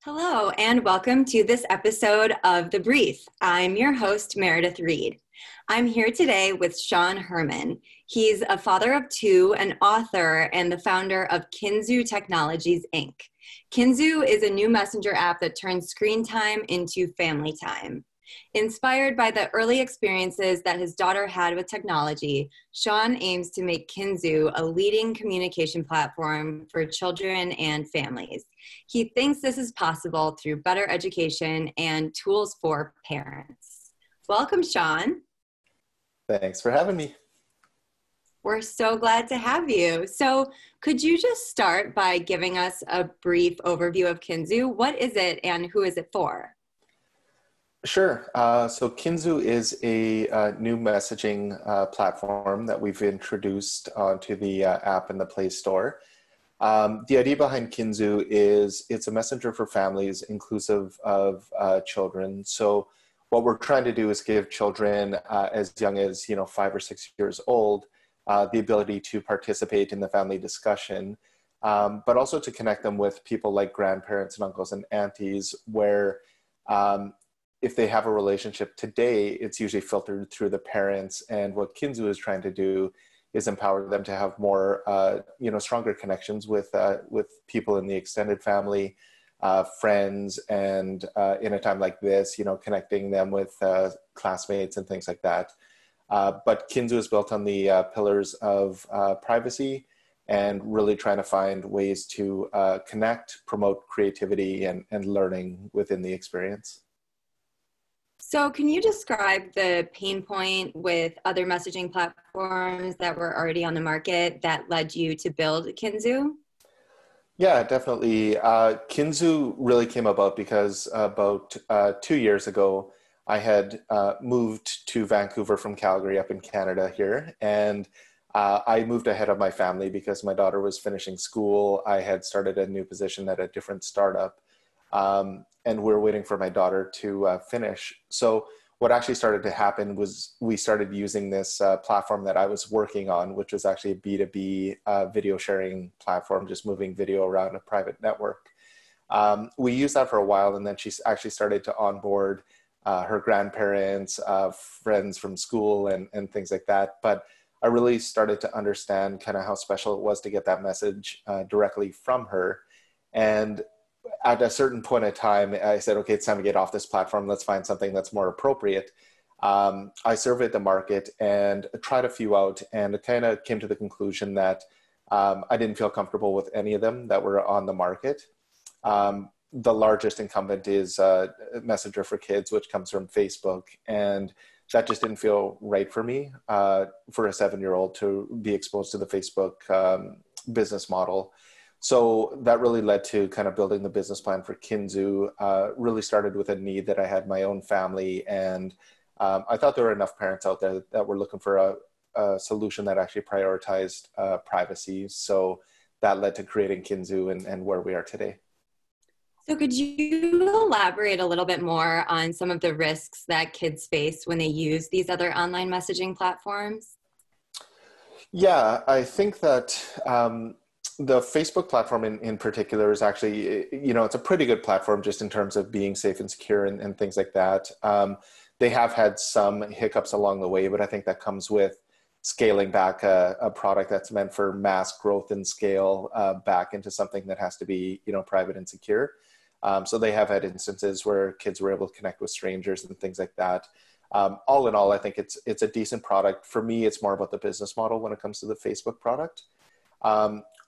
Hello, and welcome to this episode of The Brief. I'm your host, Meredith Reed. I'm here today with Sean Herman. He's a father of two, an author, and the founder of Kinzoo Technologies, Inc. Kinzoo is a new messenger app that turns screen time into family time. Inspired by the early experiences that his daughter had with technology, Sean aims to make Kinzoo a leading communication platform for children and families. He thinks this is possible through better education and tools for parents. Welcome, Sean. Thanks for having me. We're so glad to have you. So could you just start by giving us a brief overview of Kinzoo? What is it and who is it for? Sure. So Kinzoo is a new messaging platform that we've introduced onto the app in the Play Store. The idea behind Kinzoo is it's a messenger for families inclusive of children. So what we're trying to do is give children as young as 5 or 6 years old the ability to participate in the family discussion, but also to connect them with people like grandparents and uncles and aunties where if they have a relationship today, it's usually filtered through the parents. And what Kinzoo is trying to do is empower them to have more, stronger connections with people in the extended family, friends, and in a time like this, connecting them with classmates and things like that. But Kinzoo is built on the pillars of privacy and really trying to find ways to connect, promote creativity and learning within the experience. So can you describe the pain point with other messaging platforms that were already on the market that led you to build Kinzoo? Yeah, definitely. Kinzoo really came about because about 2 years ago, I had moved to Vancouver from Calgary up in Canada here. And I moved ahead of my family because my daughter was finishing school. I had started a new position at a different startup. And we were waiting for my daughter to finish. So what actually started to happen was we started using this platform that I was working on, which was actually a B2B video sharing platform, just moving video around a private network. We used that for a while, and then she actually started to onboard her grandparents, friends from school and things like that. But I really started to understand kind of how special it was to get that message directly from her. And at a certain point in time, I said, okay, it's time to get off this platform. Let's find something that's more appropriate. I surveyed the market and tried a few out, and it kind of came to the conclusion that I didn't feel comfortable with any of them that were on the market. The largest incumbent is Messenger for Kids, which comes from Facebook. And that just didn't feel right for me, for a 7-year-old to be exposed to the Facebook business model. So that really led to kind of building the business plan for Kinzoo. Really started with a need that I had in my own family. And I thought there were enough parents out there that were looking for a solution that actually prioritized privacy. So that led to creating Kinzoo and where we are today. So could you elaborate a little bit more on some of the risks that kids face when they use these other online messaging platforms? Yeah, I think that the Facebook platform in particular is actually, it's a pretty good platform just in terms of being safe and secure and things like that. They have had some hiccups along the way, but I think that comes with scaling back a product that's meant for mass growth and scale back into something that has to be, private and secure. So they have had instances where kids were able to connect with strangers and things like that. All in all, I think it's a decent product. For me, it's more about the business model when it comes to the Facebook product.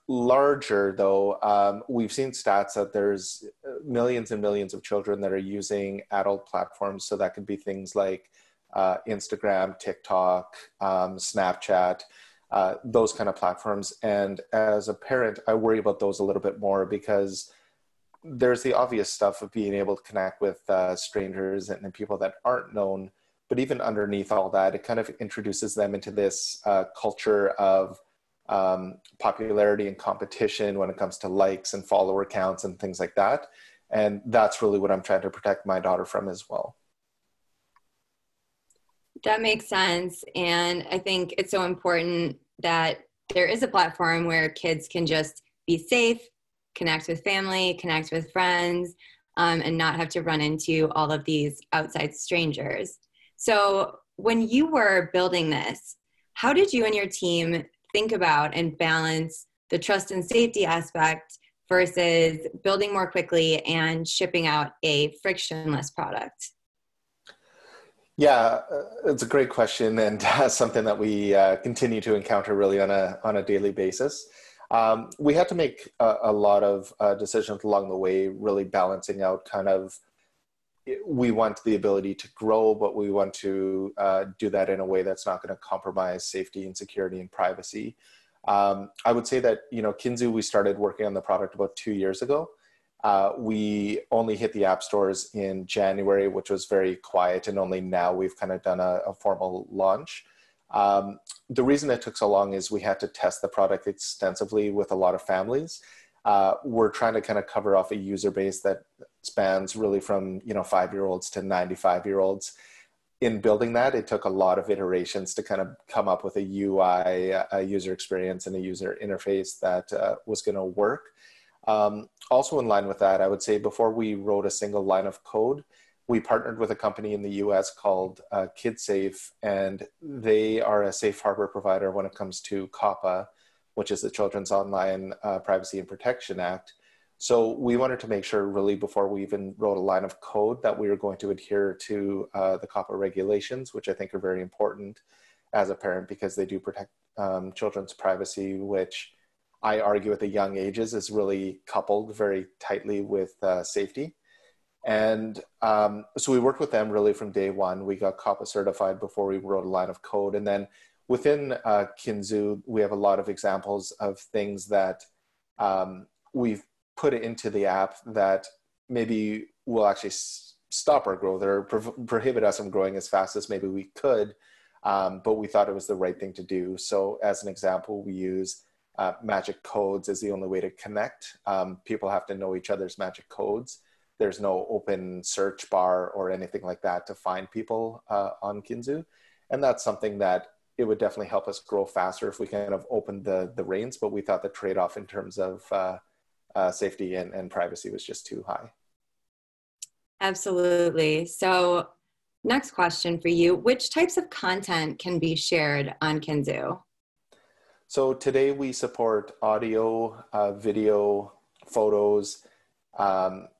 Larger though, we've seen stats that there's millions and millions of children that are using adult platforms. So that could be things like Instagram, TikTok, Snapchat, those kind of platforms. And as a parent, I worry about those a little bit more because there's the obvious stuff of being able to connect with strangers and people that aren't known. But even underneath all that, it kind of introduces them into this culture of popularity and competition when it comes to likes and follower counts and things like that. And that's really what I'm trying to protect my daughter from as well. That makes sense. And I think it's so important that there is a platform where kids can just be safe, connect with family, connect with friends, and not have to run into all of these outside strangers. So when you were building this, how did you and your team think about and balance the trust and safety aspect versus building more quickly and shipping out a frictionless product? Yeah, it's a great question, and something that we continue to encounter really on a daily basis. We had to make a lot of decisions along the way, really balancing out kind of, we want the ability to grow, but we want to do that in a way that's not going to compromise safety and security and privacy. I would say that, Kinzoo, we started working on the product about 2 years ago. We only hit the app stores in January, which was very quiet, and only now we've kind of done a formal launch. The reason it took so long is we had to test the product extensively with a lot of families. We're trying to kind of cover off a user base that spans really from 5-year-olds to 95-year-olds. In building that, it took a lot of iterations to kind of come up with a UI, a user experience, and a user interface that was going to work. Also in line with that, I would say before we wrote a single line of code, we partnered with a company in the US called KidSafe, and they are a safe harbor provider when it comes to COPPA, which is the Children's Online Privacy and Protection Act. So we wanted to make sure really before we even wrote a line of code that we were going to adhere to the COPPA regulations, which I think are very important as a parent because they do protect children's privacy, which I argue at the young ages is really coupled very tightly with safety. And so we worked with them really from day one. We got COPPA certified before we wrote a line of code. And then within Kinzoo, we have a lot of examples of things that we've put into the app that maybe will actually stop our growth or prohibit us from growing as fast as maybe we could, but we thought it was the right thing to do. So as an example, we use magic codes as the only way to connect. People have to know each other's magic codes. There's no open search bar or anything like that to find people on Kinzoo. And that's something that it would definitely help us grow faster if we kind of opened the reins, but we thought the trade-off in terms of safety and privacy was just too high. Absolutely. So next question for you, which types of content can be shared on Kinzoo? So today we support audio, video, photos,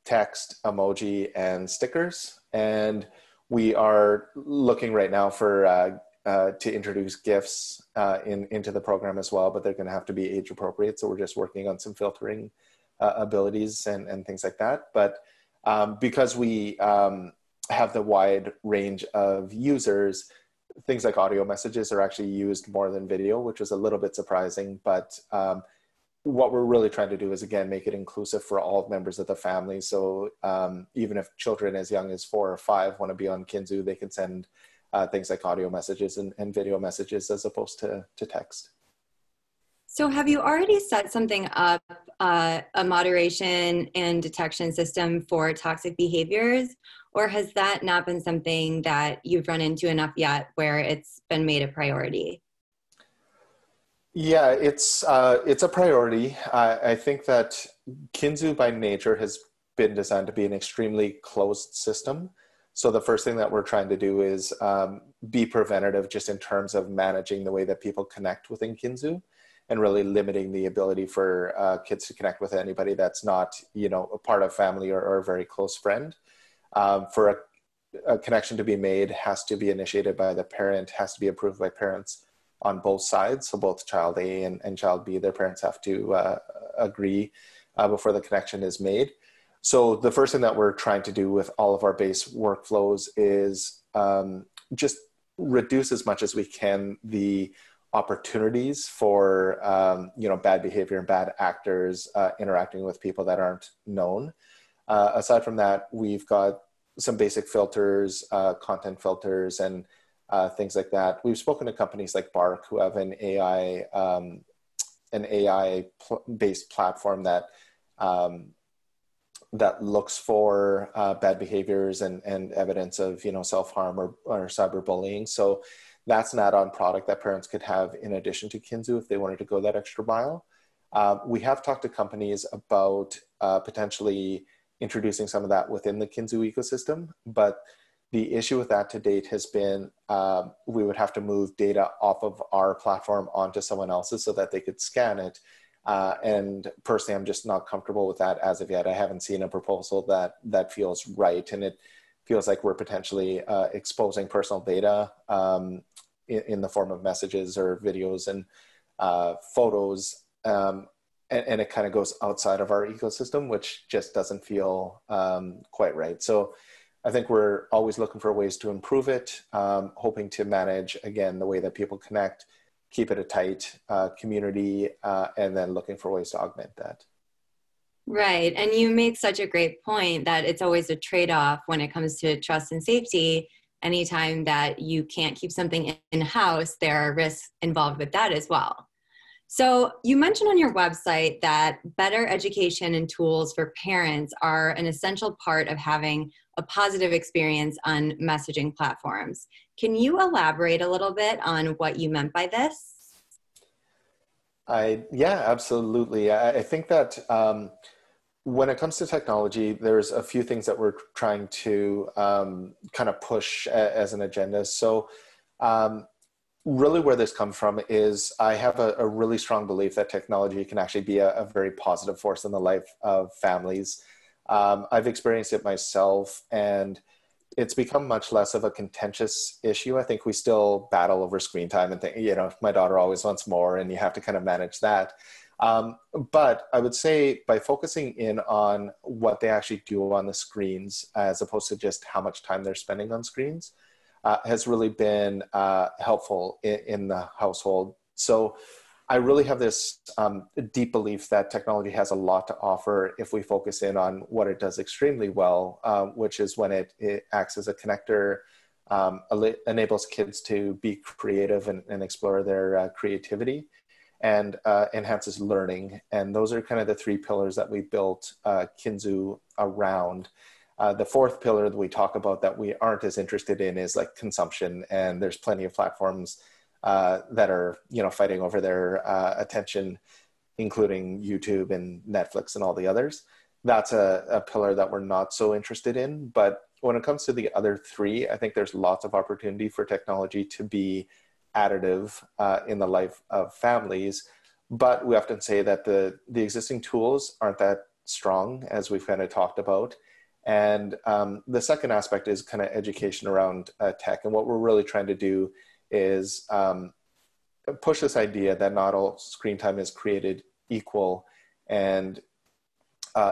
text, emoji, and stickers. And we are looking right now for to introduce GIFs into the program as well, but they're going to have to be age appropriate. So we're just working on some filtering abilities and things like that. But because we have the wide range of users, things like audio messages are actually used more than video, which was a little bit surprising. But what we're really trying to do is, again, make it inclusive for all members of the family. So even if children as young as 4 or 5 want to be on Kinzoo, they can send things like audio messages and video messages as opposed to text. So have you already set something up, a moderation and detection system for toxic behaviors, or has that not been something that you've run into enough yet where it's been made a priority? Yeah, it's a priority. I think that Kinzoo by nature has been designed to be an extremely closed system. So the first thing that we're trying to do is be preventative just in terms of managing the way that people connect within Kinzoo, and really limiting the ability for kids to connect with anybody that's not, a part of family or a very close friend. For a connection to be made has to be initiated by the parent, has to be approved by parents on both sides. So both child A and child B, their parents have to agree before the connection is made. So the first thing that we're trying to do with all of our base workflows is just reduce as much as we can the opportunities for bad behavior and bad actors interacting with people that aren't known. Aside from that, we've got some basic filters, content filters, and things like that. We've spoken to companies like Bark who have an AI-based platform that that looks for bad behaviors and evidence of self-harm or cyberbullying. So that's an add-on product that parents could have in addition to Kinzoo if they wanted to go that extra mile. We have talked to companies about potentially introducing some of that within the Kinzoo ecosystem. But the issue with that to date has been we would have to move data off of our platform onto someone else's so that they could scan it. And personally, I'm just not comfortable with that as of yet. I haven't seen a proposal that feels right. And it feels like we're potentially exposing personal data in the form of messages or videos and photos. And it kind of goes outside of our ecosystem, which just doesn't feel quite right. So I think we're always looking for ways to improve it, hoping to manage, again, the way that people connect, keep it a tight community, and then looking for ways to augment that. Right. And you make such a great point that it's always a trade-off when it comes to trust and safety. Anytime that you can't keep something in-house, there are risks involved with that as well. So you mentioned on your website that better education and tools for parents are an essential part of having a positive experience on messaging platforms. Can you elaborate a little bit on what you meant by this? Yeah, absolutely. I think that when it comes to technology, there's a few things that we're trying to kind of push as an agenda. So really where this comes from is I have a really strong belief that technology can actually be a very positive force in the life of families. I've experienced it myself, and it's become much less of a contentious issue. I think we still battle over screen time and think, my daughter always wants more, and you have to kind of manage that. But I would say by focusing in on what they actually do on the screens, as opposed to just how much time they're spending on screens, has really been helpful in the household. So I really have this deep belief that technology has a lot to offer if we focus in on what it does extremely well, which is when it acts as a connector, enables kids to be creative and explore their creativity, and enhances learning. And those are kind of the three pillars that we built Kinzoo around. The fourth pillar that we talk about that we aren't as interested in is like consumption. And there's plenty of platforms that are, fighting over their attention, including YouTube and Netflix and all the others. That's a pillar that we're not so interested in. But when it comes to the other three, I think there's lots of opportunity for technology to be additive in the life of families. But we often say that the existing tools aren't that strong, as we've kind of talked about. And the second aspect is kind of education around tech. And what we're really trying to do is push this idea that not all screen time is created equal. And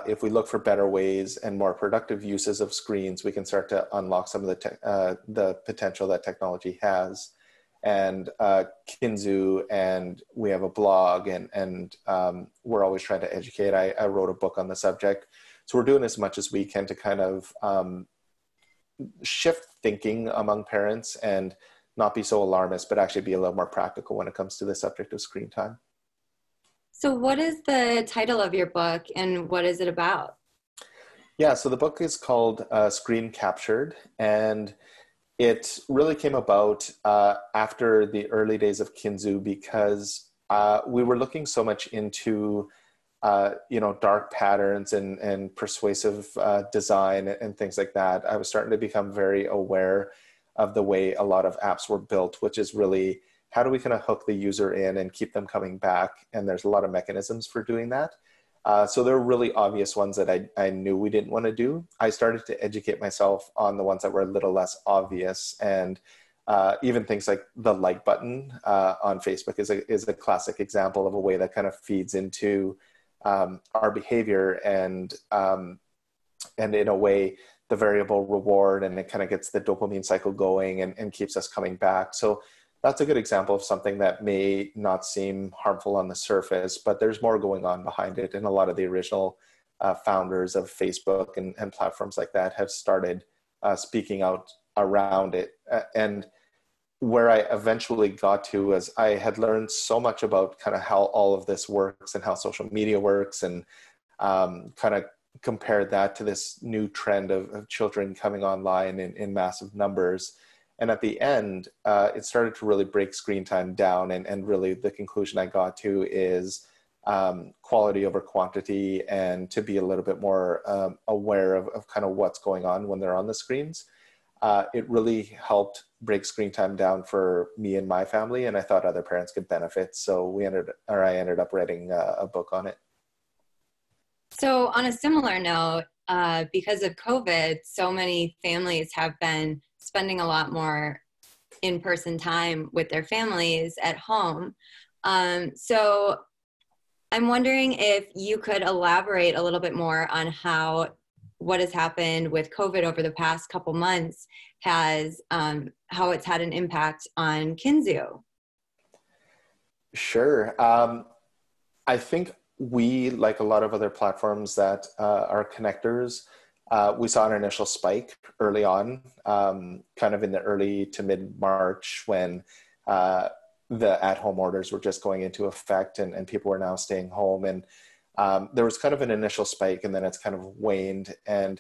if we look for better ways and more productive uses of screens, we can start to unlock some of the potential that technology has. And Kinzoo, and we have a blog, and we're always trying to educate. I wrote a book on the subject. So we're doing as much as we can to kind of shift thinking among parents and not be so alarmist, but actually be a little more practical when it comes to the subject of screen time. So what is the title of your book and what is it about? Yeah, so the book is called Screen Captured, and it really came about after the early days of Kinzoo because we were looking so much into dark patterns and persuasive design and things like that. I was starting to become very aware of the way a lot of apps were built, which is really how do we kind of hook the user in and keep them coming back? And there's a lot of mechanisms for doing that. So there were really obvious ones that I knew we didn't want to do. I started to educate myself on the ones that were a little less obvious. And even things like the like button on Facebook is a classic example of a way that kind of feeds into our behavior and in a way, the variable reward, and it kind of gets the dopamine cycle going and keeps us coming back. So that's a good example of something that may not seem harmful on the surface, but there's more going on behind it. And a lot of the original founders of Facebook and platforms like that have started speaking out around it. And where I eventually got to was I had learned so much about kind of how all of this works and how social media works, and kind of compared that to this new trend of children coming online in massive numbers. And at the end, it started to really break screen time down. And really the conclusion I got to is quality over quantity, and to be a little bit more aware of kind of what's going on when they're on the screens. It really helped break screen time down for me and my family, and I thought other parents could benefit. So I ended up writing a book on it. So on a similar note, because of COVID, so many families have been spending a lot more in-person time with their families at home. So I'm wondering if you could elaborate a little bit more on how what has happened with COVID over the past couple months has, how it's had an impact on Kinzoo. Sure. I think we, like a lot of other platforms that are connectors, we saw an initial spike early on, kind of in the early to mid-March when the at-home orders were just going into effect and people were now staying home. And there was kind of an initial spike, and then it's kind of waned. And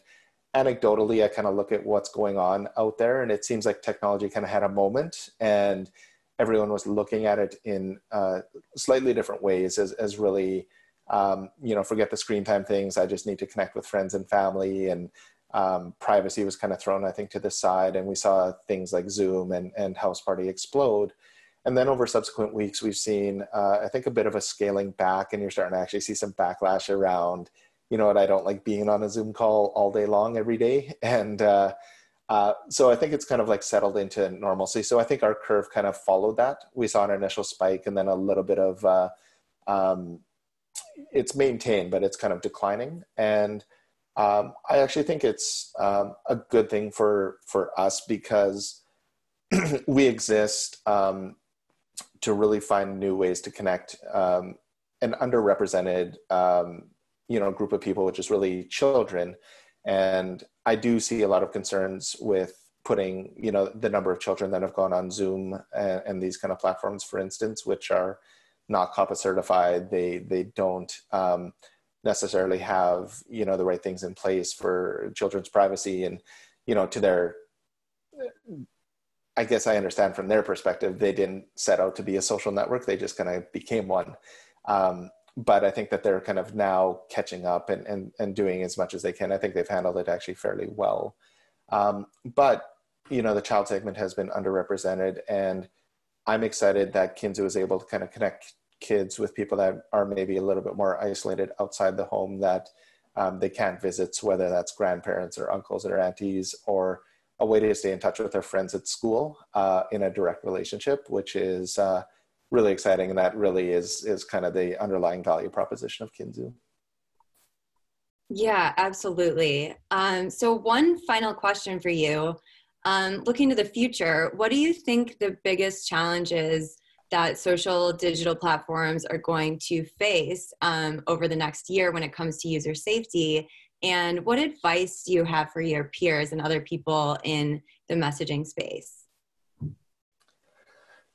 anecdotally, I kind of look at what's going on out there, and it seems like technology kind of had a moment, and everyone was looking at it in slightly different ways as really, forget the screen time things. I just need to connect with friends and family, and privacy was kind of thrown, I think, to the side. And we saw things like Zoom and House Party explode. And then over subsequent weeks, we've seen, I think, a bit of a scaling back, and you're starting to actually see some backlash around, you know what, I don't like being on a Zoom call all day long every day. And so I think it's kind of like settled into normalcy. So I think our curve kind of followed that. We saw an initial spike and then a little bit of, it's maintained, but it's kind of declining. And I actually think it's a good thing for us, because we exist to really find new ways to connect an underrepresented, group of people, which is really children. And I do see a lot of concerns with putting, the number of children that have gone on Zoom and these kind of platforms, for instance, which are not COPPA certified. They don't necessarily have, the right things in place for children's privacy. And, to their, I guess I understand from their perspective, they didn't set out to be a social network. They just kind of became one. But I think that they're kind of now catching up and doing as much as they can. I think they've handled it actually fairly well. But, the child segment has been underrepresented, and I'm excited that Kinzoo is able to kind of connect kids with people that are maybe a little bit more isolated outside the home that they can't visit, so whether that's grandparents or uncles or aunties, or a way to stay in touch with their friends at school in a direct relationship, which is really exciting. And that really is kind of the underlying value proposition of Kinzoo. Yeah, absolutely. So one final question for you. Looking to the future, what do you think the biggest challenges that social digital platforms are going to face over the next year when it comes to user safety? And what advice do you have for your peers and other people in the messaging space?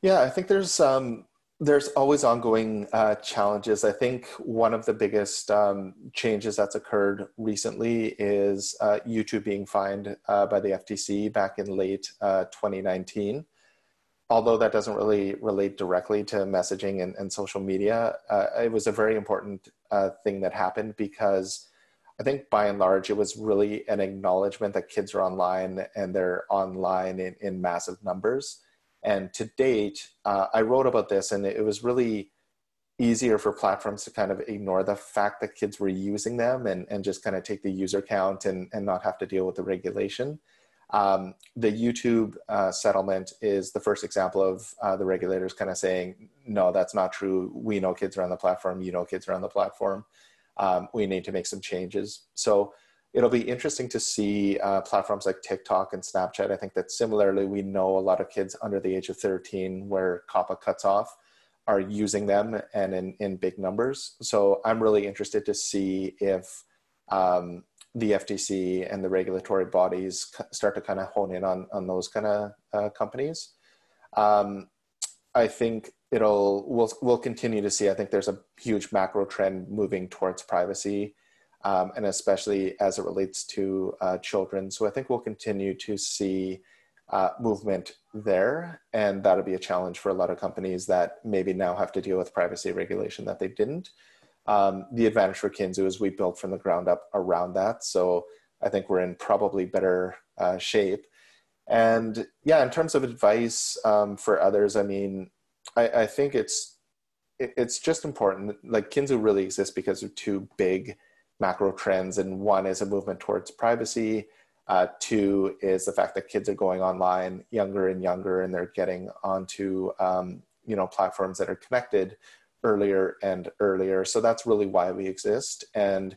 Yeah, I think there's always ongoing challenges. I think one of the biggest changes that's occurred recently is YouTube being fined by the FTC back in late 2019. Although that doesn't really relate directly to messaging and social media, it was a very important thing that happened, because I think by and large, it was really an acknowledgement that kids are online, and they're online in massive numbers. And to date, I wrote about this, and it was really easier for platforms to kind of ignore the fact that kids were using them and just kind of take the user count and not have to deal with the regulation. The YouTube settlement is the first example of the regulators kind of saying, no, that's not true. We know kids are on the platform. Kids are on the platform. We need to make some changes. So it'll be interesting to see platforms like TikTok and Snapchat. I think that similarly, we know a lot of kids under the age of 13, where COPPA cuts off, are using them, and in big numbers. So I'm really interested to see if the FTC and the regulatory bodies start to kind of hone in on those kind of companies. I think we'll continue to see, I think there's a huge macro trend moving towards privacy, and especially as it relates to children. So I think we'll continue to see movement there, and that'll be a challenge for a lot of companies that maybe now have to deal with privacy regulation that they didn't. The advantage for Kinzoo is we built from the ground up around that. So I think we're in probably better shape. And yeah, in terms of advice for others, I mean, I think it's just important. Like Kinzoo really exists because of two big macro trends. And one is a movement towards privacy. Two is the fact that kids are going online younger and younger, and they're getting onto platforms that are connected earlier and earlier. So that's really why we exist. And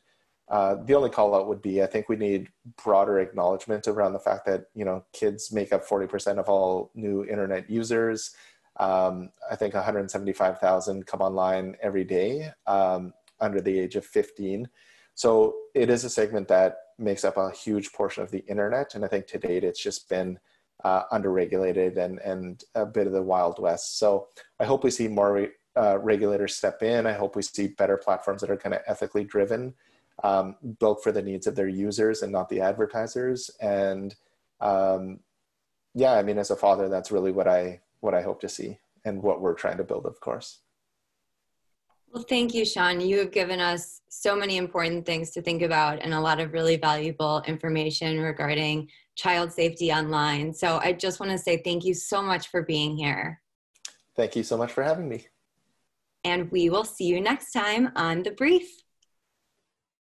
the only call out would be, I think we need broader acknowledgement around the fact that, kids make up 40% of all new internet users. I think 175,000 come online every day under the age of 15. So it is a segment that makes up a huge portion of the internet. And I think to date, it's just been underregulated and a bit of the Wild West. So I hope we see more regulators step in. I hope we see better platforms that are kind of ethically driven, built for the needs of their users and not the advertisers. And I mean, as a father, that's really what I hope to see and what we're trying to build, of course. Well, thank you, Sean. You have given us so many important things to think about and a lot of really valuable information regarding child safety online. So I just want to say thank you so much for being here. Thank you so much for having me. And we will see you next time on The Brief.